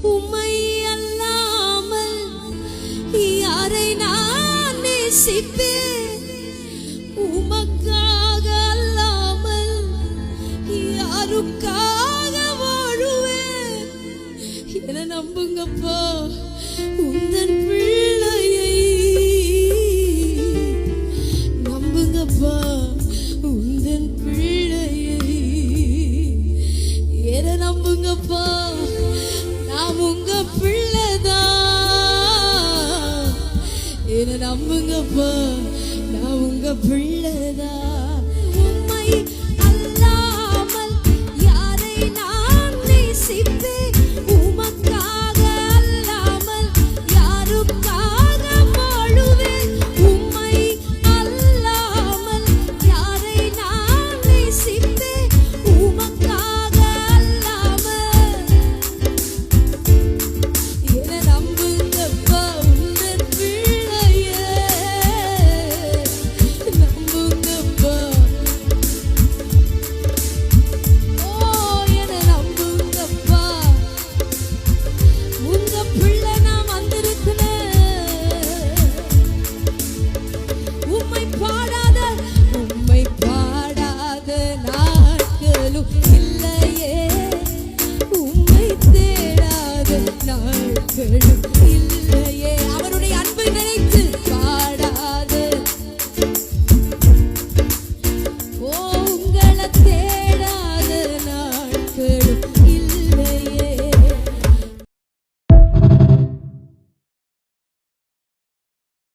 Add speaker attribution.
Speaker 1: உம்மை அல்லாமல் யாரை நான் நேசிப்பேன்? உமக்காக அல்லாமல் யாருக்காக வாழுவேன்? என நம்புங்கப்பா உந்தன் பிள்ளையை, நம்புங்கப்பா உந்தன் பிள்ளையை, என நம்புங்கப்பா நான் உங்க பிள்ளைதான், என நம்புங்கப்பா நான் உங்க பிள்ளைதான். உம்மை அல்லாமல் யாரை நான் நேசிப்பேன்?